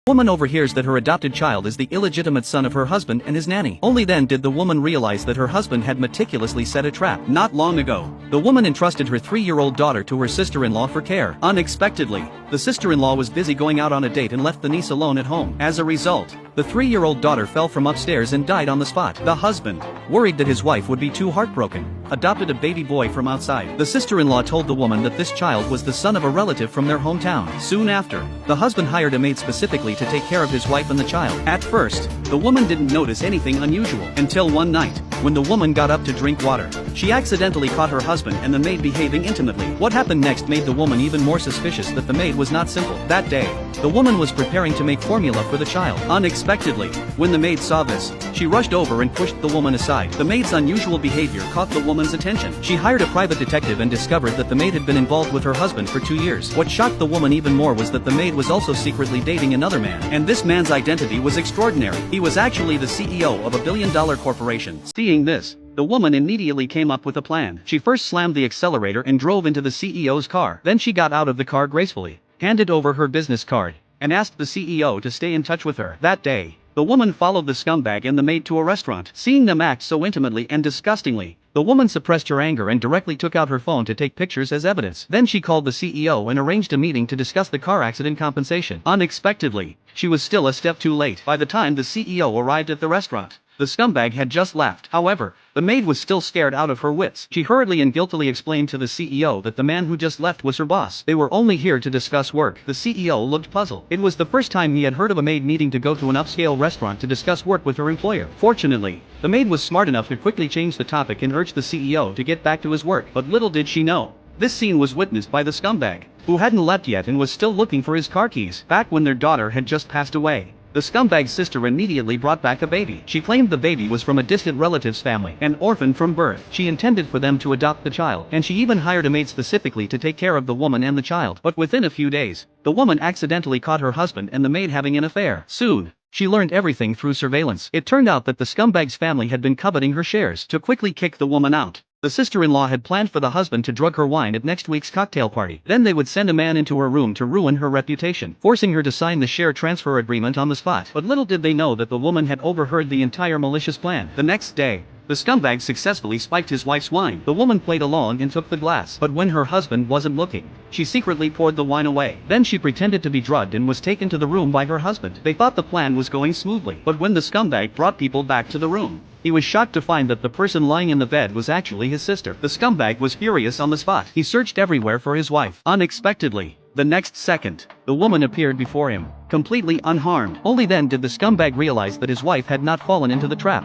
Woman overhears that her adopted child is the illegitimate son of her husband and his nanny. Only then did the woman realize that her husband had meticulously set a trap. Not long ago, the woman entrusted her 3-year-old daughter to her sister-in-law for care. Unexpectedly, the sister-in-law was busy going out on a date and left the niece alone at home. As a result, the 3-year-old daughter fell from upstairs and died on the spot. The husband, worried that his wife would be too heartbroken, adopted a baby boy from outside. The sister-in-law told the woman that this child was the son of a relative from their hometown. Soon after, the husband hired a maid specifically to take care of his wife and the child. At first, the woman didn't notice anything unusual until one night, when the woman got up to drink water. She accidentally caught her husband and the maid behaving intimately. What happened next made the woman even more suspicious that the maid was not simple. That day, the woman was preparing to make formula for the child. Unexpectedly, when the maid saw this, she rushed over and pushed the woman aside. The maid's unusual behavior caught the woman's attention. She hired a private detective and discovered that the maid had been involved with her husband for 2 years. What shocked the woman even more was that the maid was also secretly dating another man. And this man's identity was extraordinary. He was actually the CEO of a billion-dollar corporation. Seeing this, the woman immediately came up with a plan. She first slammed the accelerator and drove into the CEO's car. Then she got out of the car gracefully, handed over her business card, and asked the CEO to stay in touch with her. That day, the woman followed the scumbag and the maid to a restaurant. Seeing them act so intimately and disgustingly, the woman suppressed her anger and directly took out her phone to take pictures as evidence. Then she called the CEO and arranged a meeting to discuss the car accident compensation. Unexpectedly, she was still a step too late. By the time the CEO arrived at the restaurant, the scumbag had just left. However, the maid was still scared out of her wits. She hurriedly and guiltily explained to the CEO that the man who just left was her boss. They were only here to discuss work. The CEO looked puzzled. It was the first time he had heard of a maid needing to go to an upscale restaurant to discuss work with her employer. Fortunately, the maid was smart enough to quickly change the topic and urge the CEO to get back to his work. But little did she know, this scene was witnessed by the scumbag, who hadn't left yet and was still looking for his car keys. Back when their daughter had just passed away, the scumbag's sister immediately brought back a baby. She claimed the baby was from a distant relative's family, an orphan from birth. She intended for them to adopt the child, and she even hired a maid specifically to take care of the woman and the child. But within a few days, the woman accidentally caught her husband and the maid having an affair. Soon, she learned everything through surveillance. It turned out that the scumbag's family had been coveting her shares. To quickly kick the woman out, the sister-in-law had planned for the husband to drug her wine at next week's cocktail party. Then they would send a man into her room to ruin her reputation, forcing her to sign the share transfer agreement on the spot. But little did they know that the woman had overheard the entire malicious plan. The next day, the scumbag successfully spiked his wife's wine. The woman played along and took the glass. But when her husband wasn't looking, she secretly poured the wine away. Then she pretended to be drugged and was taken to the room by her husband. They thought the plan was going smoothly. But when the scumbag brought people back to the room, he was shocked to find that the person lying in the bed was actually his sister. The scumbag was furious on the spot. He searched everywhere for his wife. Unexpectedly, the next second, the woman appeared before him, completely unharmed. Only then did the scumbag realize that his wife had not fallen into the trap.